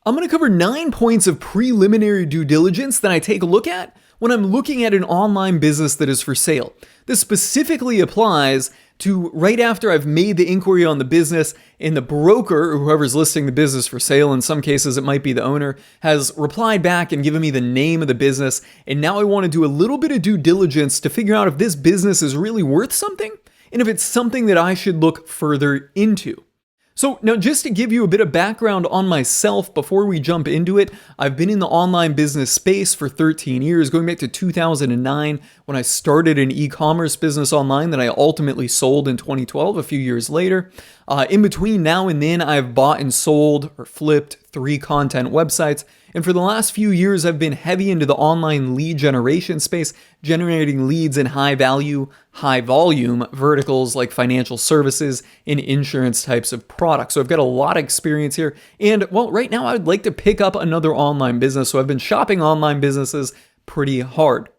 I'm going to cover 9 points of preliminary due diligence that I take a look at when I'm looking at an online business that is for sale. This specifically applies to right after I've made the inquiry on the business and the broker, or whoever's listing the business for sale, in some cases it might be the owner, has replied back and given me the name of the business. And now I want to do a little bit of due diligence to figure out if this business is really worth something and if it's something that I should look further into. So now, just to give you a bit of background on myself before we jump into it, I've been in the online business space for 13 years, going back to 2009 when I started an e-commerce business online that I ultimately sold in 2012, a few years later. In between now and then, I've bought and sold or flipped 3 content websites. And for the last few years, I've been heavy into the online lead generation space, generating leads in high value, high volume verticals like financial services and insurance types of products. So I've got a lot of experience here. And well, right now I'd like to pick up another online business. So I've been shopping online businesses pretty hard.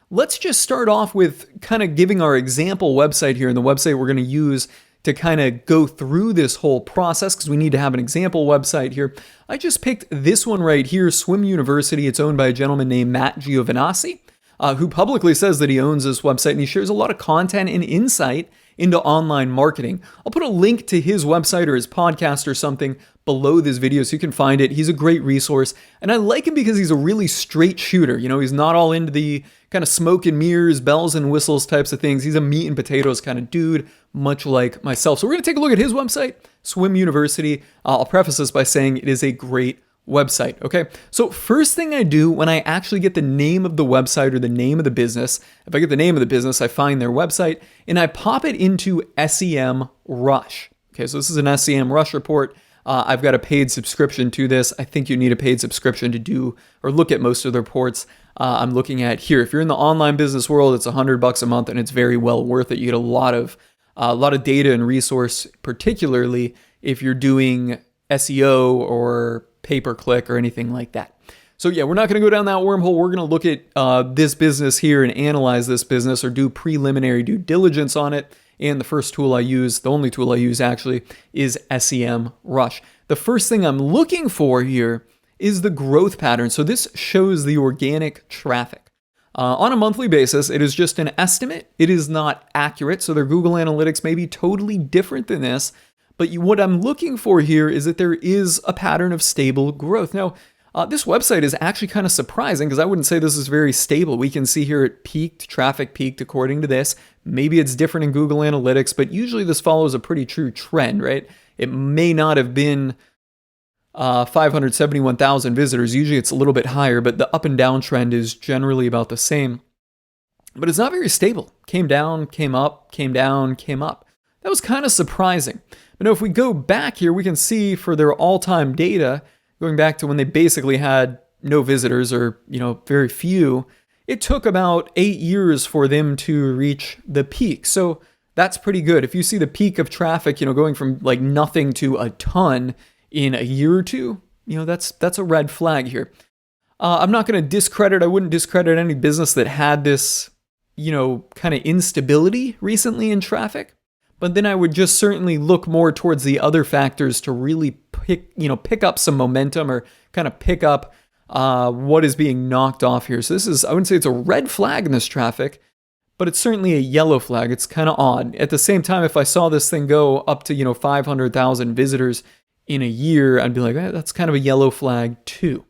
Let's just start off with kind of giving our example website here, and the website we're going to use to kind of go through this whole process, because we need to have an example website here. I just picked this one right here, Swim University. It's owned by a gentleman named Matt Giovanassi, who publicly says that he owns this website, and he shares a lot of content and insight into online marketing. I'll put a link to his website or his podcast or something below this video so you can find it. He's a great resource, and I like him because he's a really straight shooter. You know, he's not all into the kind of smoke and mirrors, bells and whistles types of things. He's a meat and potatoes kind of dude, much like myself. So we're going to take a look at his website, Swim University. I'll preface this by saying it is a great website, okay? So first thing I do when I actually get the name of the website or the name of the business, if I get the name of the business, I find their website and I pop it into SEM Rush. Okay, so this is an SEM Rush report. I've got a paid subscription to this. I think you need a paid subscription to do or look at most of the reports I'm looking at here. If you're in the online business world, it's $100 a month and it's very well worth it. You get a lot of data and resource, particularly if you're doing SEO or pay-per-click or anything like that. So yeah, we're not going to go down that wormhole. We're going to look at this business here and analyze this business or do preliminary due diligence on it. And the first tool I use, the only tool I use actually, is SEM Rush. The first thing I'm looking for here is the growth pattern. So this shows the organic traffic. On a monthly basis, it is just an estimate. It is not accurate. So their Google Analytics may be totally different than this. But what I'm looking for here is that there is a pattern of stable growth. Now, this website is actually kind of surprising because I wouldn't say this is very stable. We can see here it peaked, traffic peaked according to this. Maybe it's different in Google Analytics, but usually this follows a pretty true trend, right? It may not have been 571,000 visitors. Usually it's a little bit higher, but the up and down trend is generally about the same. But it's not very stable. Came down, came up, came down, came up. That was kind of surprising. But now if we go back here, we can see for their all-time data, going back to when they basically had no visitors or, very few, it took about 8 years for them to reach the peak. So that's pretty good. If you see the peak of traffic, going from like nothing to a ton in a year or two, that's a red flag here. I'm not going to I wouldn't discredit any business that had this, kind of instability recently in traffic. But then I would just certainly look more towards the other factors to really pick up some momentum or kind of pick up what is being knocked off here. So I wouldn't say it's a red flag in this traffic, but it's certainly a yellow flag. It's kind of odd. At the same time, if I saw this thing go up to, 500,000 visitors in a year, I'd be like, that's kind of a yellow flag too.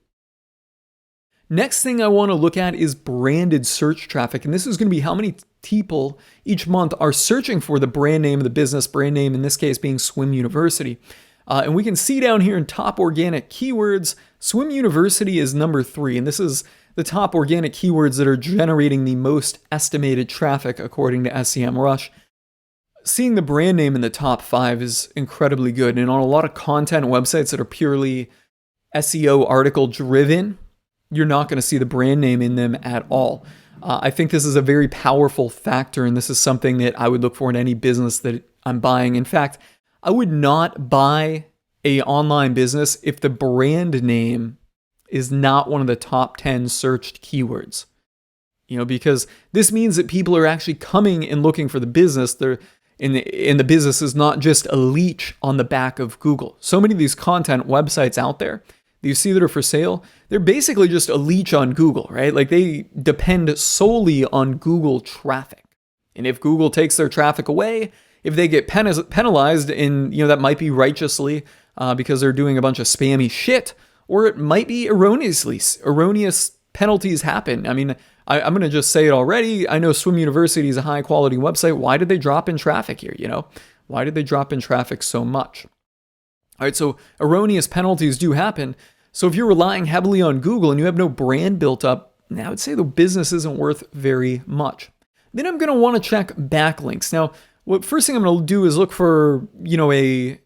Next thing I want to look at is branded search traffic. And this is going to be how many people each month are searching for the brand name of the business, brand name in this case being Swim University. And we can see down here in top organic keywords, Swim University is number 3. And this is the top organic keywords that are generating the most estimated traffic according to SEM Rush. Seeing the brand name in the top 5 is incredibly good. And on a lot of content websites that are purely SEO article driven, you're not going to see the brand name in them at all. I think this is a very powerful factor, and this is something that I would look for in any business that I'm buying. In fact, I would not buy an online business if the brand name is not one of the top 10 searched keywords. Because this means that people are actually coming and looking for the business. And the business is not just a leech on the back of Google. So many of these content websites out there, that you see that are for sale, they're basically just a leech on Google, right? Like they depend solely on Google traffic. And if Google takes their traffic away, if they get penalized, and that might be righteously because they're doing a bunch of spammy shit, or it might be erroneous penalties happen. I mean, I'm going to just say it already. I know Swim University is a high quality website. Why did they drop in traffic here? Why did they drop in traffic so much? All right, so erroneous penalties do happen. So if you're relying heavily on Google and you have no brand built up, I would say the business isn't worth very much. Then I'm going to want to check backlinks. Now, first thing I'm going to do is look for, a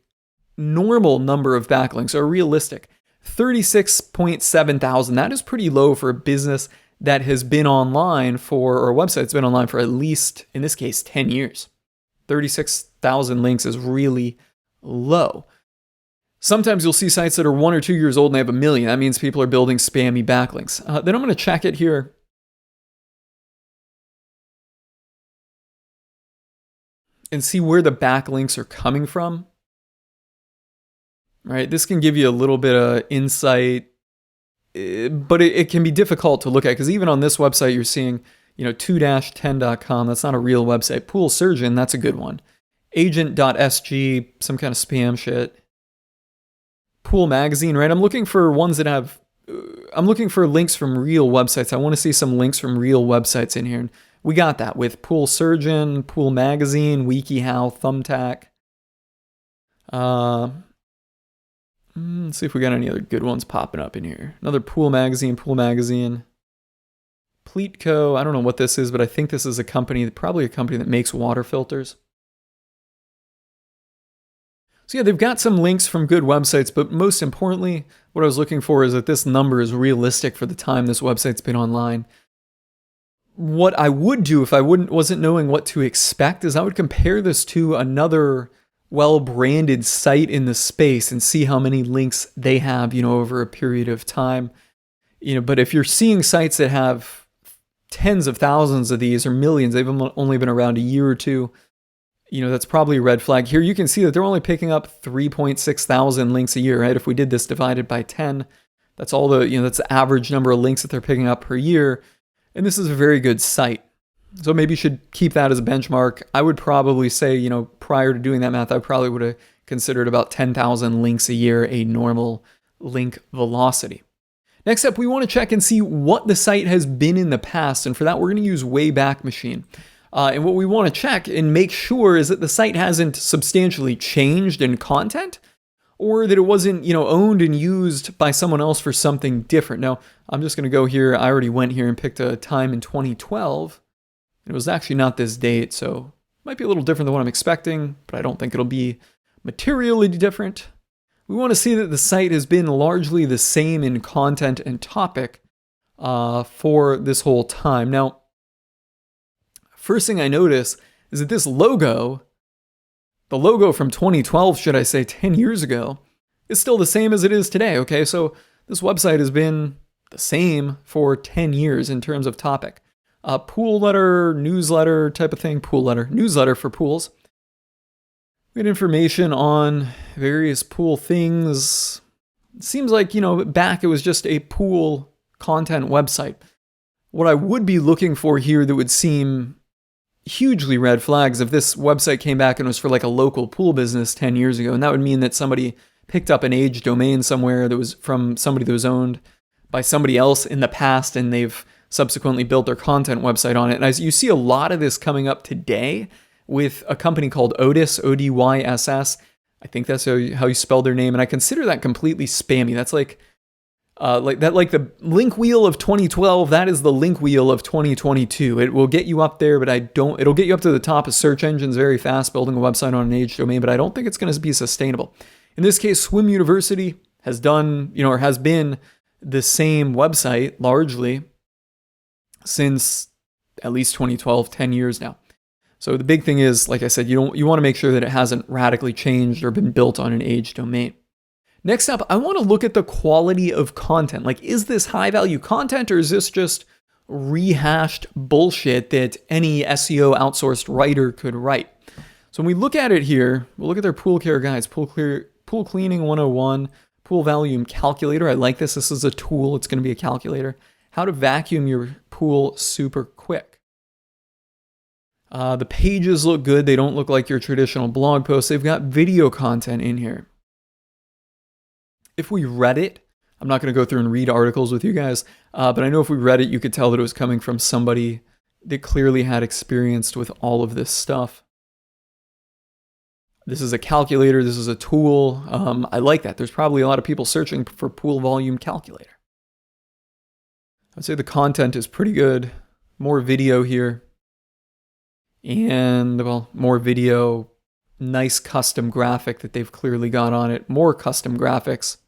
normal number of backlinks, or realistic. 36.7 thousand. That is pretty low for a business that has been online or a website that's been online for at least, in this case, 10 years. 36,000 links is really low. Sometimes you'll see sites that are 1 or 2 years old and they have 1 million. That means people are building spammy backlinks. Then I'm going to check it here. And see where the backlinks are coming from. Right? This can give you a little bit of insight, but it can be difficult to look at, because even on this website, you're seeing, 2-10.com. That's not a real website. Pool Surgeon, that's a good one. Agent.sg, some kind of spam shit. Pool Magazine, right? I'm looking for ones that have, I'm looking for links from real websites. I want to see some links from real websites in here. And we got that with Pool Surgeon, Pool Magazine, WikiHow, Thumbtack. Let's see if we got any other good ones popping up in here. Another Pool Magazine. Pleatco, I don't know what this is, but I think this is probably a company that makes water filters. So yeah, they've got some links from good websites, but most importantly, what I was looking for is that this number is realistic for the time this website's been online. What I would do if I wasn't knowing what to expect is I would compare this to another well-branded site in the space and see how many links they have, over a period of time. But if you're seeing sites that have tens of thousands of these or millions, they've only been around a year or two, that's probably a red flag. Here you can see that they're only picking up 3.6 thousand links a year, right? If we did this divided by 10, that's all that's the average number of links that they're picking up per year. And this is a very good site. So maybe you should keep that as a benchmark. I would probably say, prior to doing that math, I probably would have considered about 10,000 links a year a normal link velocity. Next up, we want to check and see what the site has been in the past. And for that, we're going to use Wayback Machine. And what we want to check and make sure is that the site hasn't substantially changed in content, or that it wasn't, owned and used by someone else for something different. Now, I'm just going to go here. I already went here and picked a time in 2012. It was actually not this date, so it might be a little different than what I'm expecting, but I don't think it'll be materially different. We want to see that the site has been largely the same in content and topic for this whole time. Now, first thing I notice is that this logo, the logo from 2012, should I say 10 years ago, is still the same as it is today, okay? So this website has been the same for 10 years in terms of topic. Pool letter, newsletter type of thing, newsletter for pools. We had information on various pool things. It seems like, back it was just a pool content website. What I would be looking for here that would seem hugely red flags if this website came back and was for like a local pool business 10 years ago. And that would mean that somebody picked up an age domain somewhere that was from somebody that was owned by somebody else in the past, and they've subsequently built their content website on it. And as you see a lot of this coming up today with a company called Odyss, O-D-Y-S-S. I think that's how you spell their name. And I consider that completely spammy. That's like the link wheel of 2012. That is the link wheel of 2022. It will get you up there, but it'll get you up to the top of search engines very fast, building a website on an age domain, but I don't think it's going to be sustainable. In this case, Swim University has done, or has been the same website largely since at least 2012, 10 years now. So the big thing is, like I said, you want to make sure that it hasn't radically changed or been built on an age domain. Next up, I want to look at the quality of content. Like, is this high value content, or is this just rehashed bullshit that any SEO outsourced writer could write? So when we look at it here, we'll look at their pool care guides, pool cleaning 101, Pool volume calculator. I like this. This is a tool. It's going to be a calculator. How to vacuum your pool super quick. The pages look good. They don't look like your traditional blog posts. They've got video content in here. If we read it, I'm not going to go through and read articles with you guys, but I know if we read it, you could tell that it was coming from somebody that clearly had experience with all of this stuff. This is a calculator. This is a tool. I like that. There's probably a lot of people searching for pool volume calculator. I'd say the content is pretty good. More video here. And, well, more video. Nice custom graphic that they've clearly got on it. More custom graphics.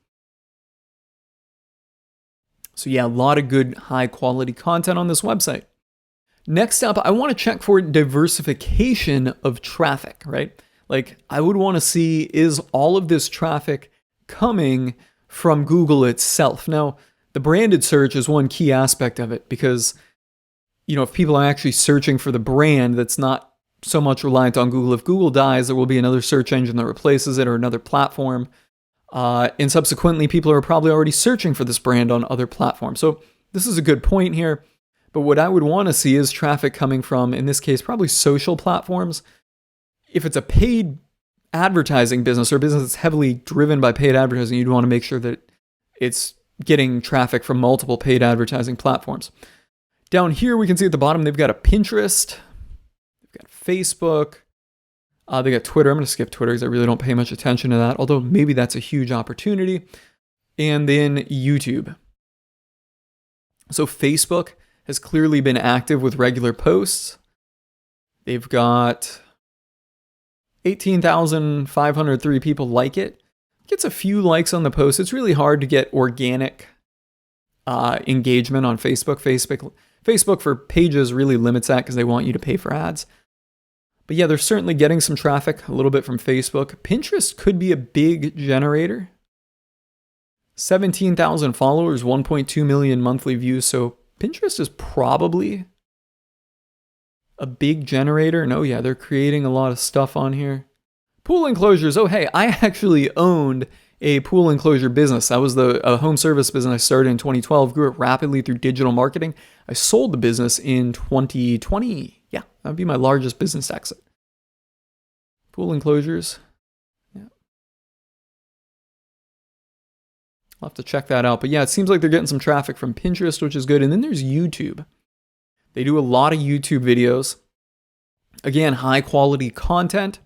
So yeah, a lot of good high quality content on this website. Next up, I want to check for diversification of traffic, right? Like, I would want to see, is all of this traffic coming from Google itself? Now, the branded search is one key aspect of it because, you know, if people are actually searching for the brand, that's not so much reliant on Google. If Google dies, there will be another search engine that replaces it or another platform. And subsequently, people are probably already searching for this brand on other platforms. So this is a good point here. But what I would want to see is traffic coming from, in this case, probably social platforms. If it's a paid advertising business or a business that's heavily driven by paid advertising, you'd want to make sure that it's getting traffic from multiple paid advertising platforms. Down here, we can see at the bottom, they've got a Pinterest, they've got Facebook, they got Twitter. I'm going to skip Twitter because I really don't pay much attention to that, although maybe that's a huge opportunity. And then YouTube. So Facebook has clearly been active with regular posts. They've got 18,503 people like it. Gets a few likes on the post. It's really hard to get organic engagement on Facebook. Facebook for pages really limits that because they want you to pay for ads. But yeah, they're certainly getting some traffic, a little bit from Facebook. Pinterest could be a big generator. 17,000 followers, 1.2 million monthly views. So Pinterest is probably a big generator. No, yeah, they're creating a lot of stuff on here. Pool enclosures. Oh, hey, I actually owned a pool enclosure business. That was a home service business I started in 2012, grew it rapidly through digital marketing. I sold the business in 2020. Yeah, that would be my largest business exit. Pool enclosures. Yeah. I'll have to check that out. But yeah, it seems like they're getting some traffic from Pinterest, which is good. And then there's YouTube. They do a lot of YouTube videos. Again, high quality content.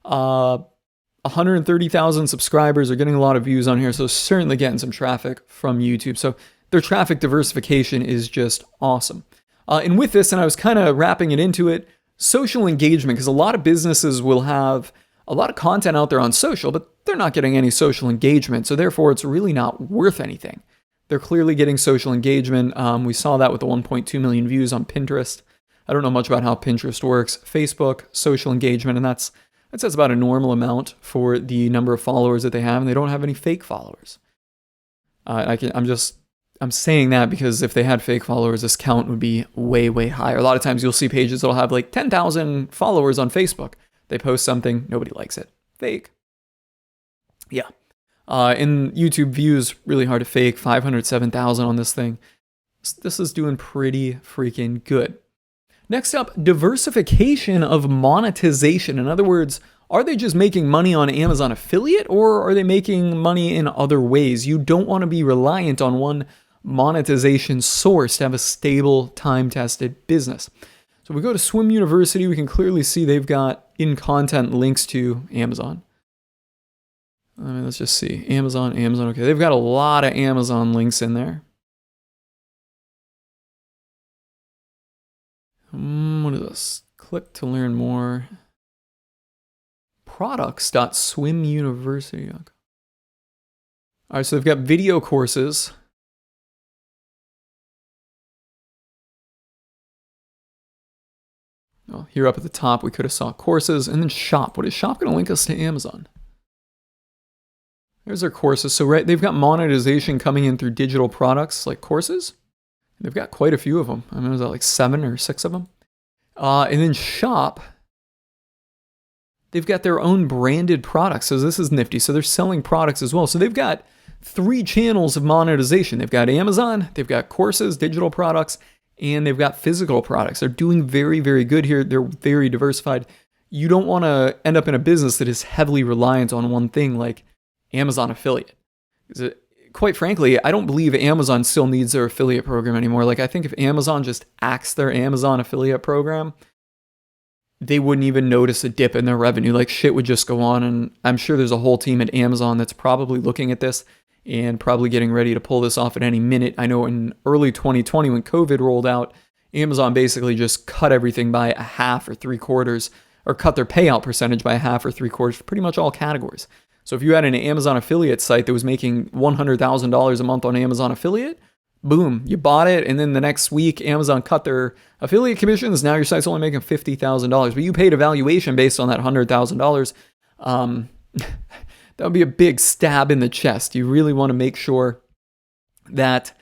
130,000 subscribers are getting a lot of views on here. So certainly getting some traffic from YouTube. So their traffic diversification is just awesome. And with this, and I was kind of wrapping it into it, social engagement, because a lot of businesses will have a lot of content out there on social, but they're not getting any social engagement. So therefore, it's really not worth anything. They're clearly getting social engagement. We saw that with the 1.2 million views on Pinterest. I don't know much about how Pinterest works. Facebook, social engagement, and that says about a normal amount for the number of followers that they have, and they don't have any fake followers. I'm saying that because if they had fake followers, this count would be way, way higher. A lot of times you'll see pages that'll have like 10,000 followers on Facebook. They post something, nobody likes it. Fake. Yeah. In YouTube views, really hard to fake. 507,000 on this thing. This is doing pretty freaking good. Next up, diversification of monetization. In other words, are they just making money on Amazon affiliate or are they making money in other ways? You don't want to be reliant on one monetization source to have a stable, time-tested business. So we go to Swim University, we can clearly see they've got in-content links to Amazon. Let's just see. Amazon. Okay, they've got a lot of Amazon links in there. What is this? Click to learn more. Products.swimuniversity.com. All right, so they've got video courses. Well, here up at the top, we could have saw courses and then shop. What is shop going to link us to Amazon? There's their courses. So right, they've got monetization coming in through digital products like courses. They've got quite a few of them. I mean, was that like 7 or 6 of them? And then shop, they've got their own branded products. So this is nifty. So they're selling products as well. So they've got three channels of monetization. They've got Amazon, they've got courses, digital products, and they've got physical products. They're doing very, very good here. They're very diversified. You don't want to end up in a business that is heavily reliant on one thing like Amazon affiliate. Quite frankly, I don't believe Amazon still needs their affiliate program anymore. Like, I think if Amazon just axed their Amazon affiliate program, they wouldn't even notice a dip in their revenue. Like, shit would just go on. And I'm sure there's a whole team at Amazon that's probably looking at this and probably getting ready to pull this off at any minute. I know in early 2020, when COVID rolled out, Amazon basically just cut everything by a half or three quarters, or cut their payout percentage by a half or three quarters for pretty much all categories. So if you had an Amazon affiliate site that was making $100,000 a month on Amazon affiliate, boom, you bought it, and then the next week Amazon cut their affiliate commissions. Now your site's only making $50,000, but you paid a valuation based on that $100,000. That would be a big stab in the chest. You really want to make sure that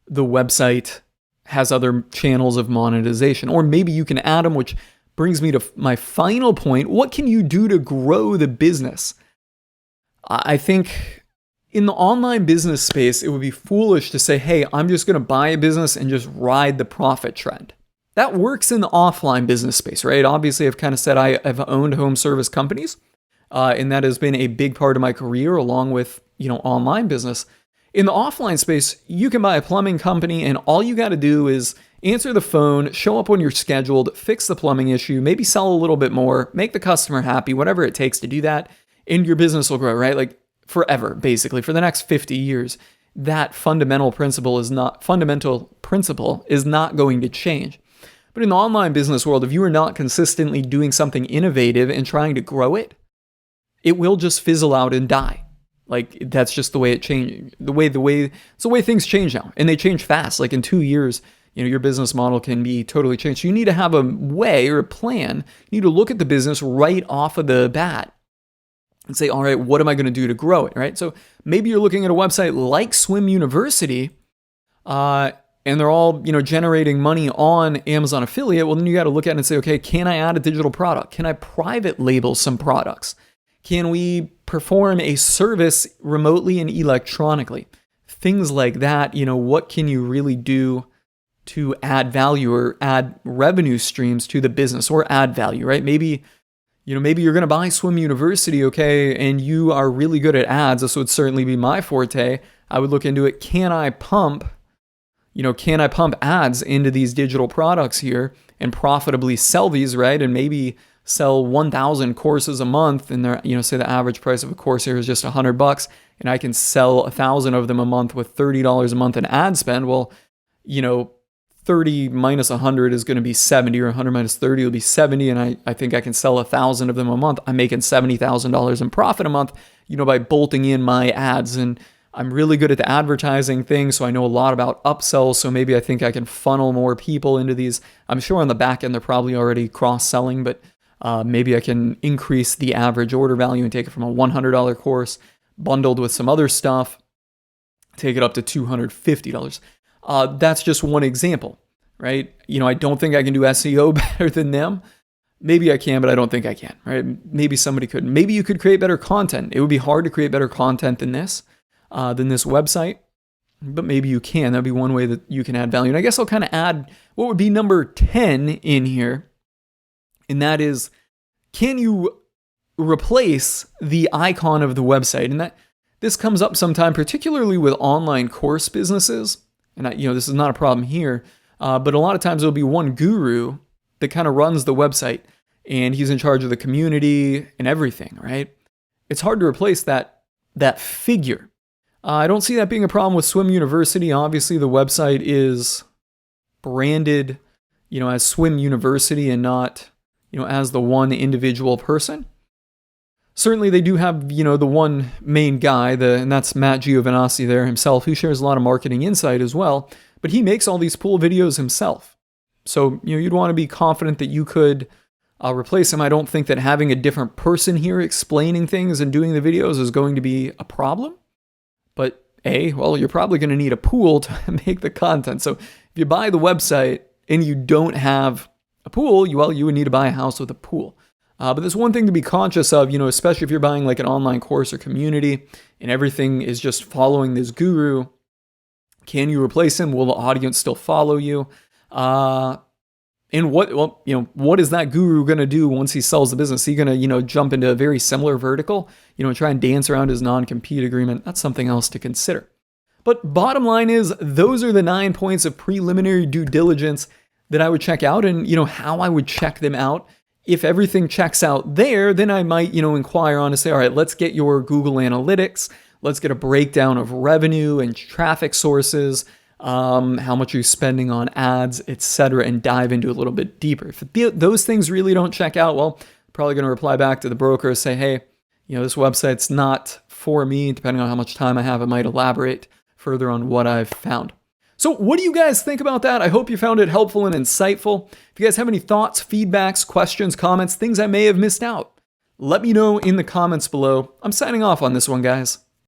the website has other channels of monetization, or maybe you can add them, which brings me to my final point. What can you do to grow the business? I think in the online business space, it would be foolish to say, hey, I'm just going to buy a business and just ride the profit trend. That works in the offline business space, right? Obviously, I've kind of said I've owned home service companies, and that has been a big part of my career along with, online business. In the offline space, you can buy a plumbing company and all you got to do is answer the phone, show up when you're scheduled, fix the plumbing issue, maybe sell a little bit more, make the customer happy, whatever it takes to do that. And your business will grow, right? Like forever, basically, for the next 50 years. That fundamental principle is not going to change. But in the online business world, if you are not consistently doing something innovative and trying to grow it, it will just fizzle out and die. Like, that's just the way it changed. It's the way things change now, and they change fast. Like in 2 years, your business model can be totally changed. So you need to have a way or a plan. You need to look at the business right off of the bat and say, all right, what am I going to do to grow it, right? So maybe you're looking at a website like Swim University, and they're all, generating money on Amazon affiliate. Well, then you got to look at it and say, okay, can I add a digital product? Can I private label some products? Can we perform a service remotely and electronically? Things like that. What can you really do to add value or add revenue streams to the business or add value, right? Maybe you're going to buy Swim University, okay, and you are really good at ads. This would certainly be my forte. I would look into it. Can I pump ads into these digital products here and profitably sell these, right? And maybe sell 1,000 courses a month, and they're, say the average price of a course here is just $100, and I can sell 1,000 of them a month with $30 a month in ad spend. Well, 30 minus 100 is going to be 70, or 100 minus 30 will be 70. And I think I can sell 1,000 of them a month. I'm making $70,000 in profit a month, by bolting in my ads. And I'm really good at the advertising thing. So I know a lot about upsells. So maybe I think I can funnel more people into these. I'm sure on the back end, they're probably already cross-selling, but maybe I can increase the average order value and take it from a $100 course bundled with some other stuff, take it up to $250. That's just one example, right? I don't think I can do SEO better than them. Maybe I can, but I don't think I can, right? Maybe somebody could. Maybe you could create better content. It would be hard to create better content than this website, but maybe you can. That'd be one way that you can add value. And I guess I'll kind of add what would be number 10 in here, and that is, can you replace the icon of the website? And this comes up sometime, particularly with online course businesses. And this is not a problem here, but a lot of times there'll be one guru that kind of runs the website, and he's in charge of the community and everything, right? It's hard to replace that figure. I don't see that being a problem with Swim University. Obviously, the website is branded, as Swim University and not, as the one individual person. Certainly, they do have, the one main guy, and that's Matt Giovinazzi there himself, who shares a lot of marketing insight as well. But he makes all these pool videos himself. So, you'd want to be confident that you could replace him. I don't think that having a different person here explaining things and doing the videos is going to be a problem. But you're probably going to need a pool to make the content. So if you buy the website and you don't have a pool, you would need to buy a house with a pool. But there's one thing to be conscious of, especially if you're buying like an online course or community and everything is just following this guru. Can you replace him? Will the audience still follow you? And what is that guru going to do once he sells the business? Is he going to, jump into a very similar vertical, try and dance around his non-compete agreement? That's something else to consider. But bottom line is, those are the 9 points of preliminary due diligence that I would check out, and, how I would check them out. If everything checks out there, then I might, inquire on to say, all right, let's get your Google Analytics. Let's get a breakdown of revenue and traffic sources, how much you're spending on ads, etc., and dive into a little bit deeper. If those things really don't check out, well, probably going to reply back to the broker, say, hey, this website's not for me. Depending on how much time I have, I might elaborate further on what I've found. So what do you guys think about that? I hope you found it helpful and insightful. If you guys have any thoughts, feedbacks, questions, comments, things I may have missed out, let me know in the comments below. I'm signing off on this one, guys.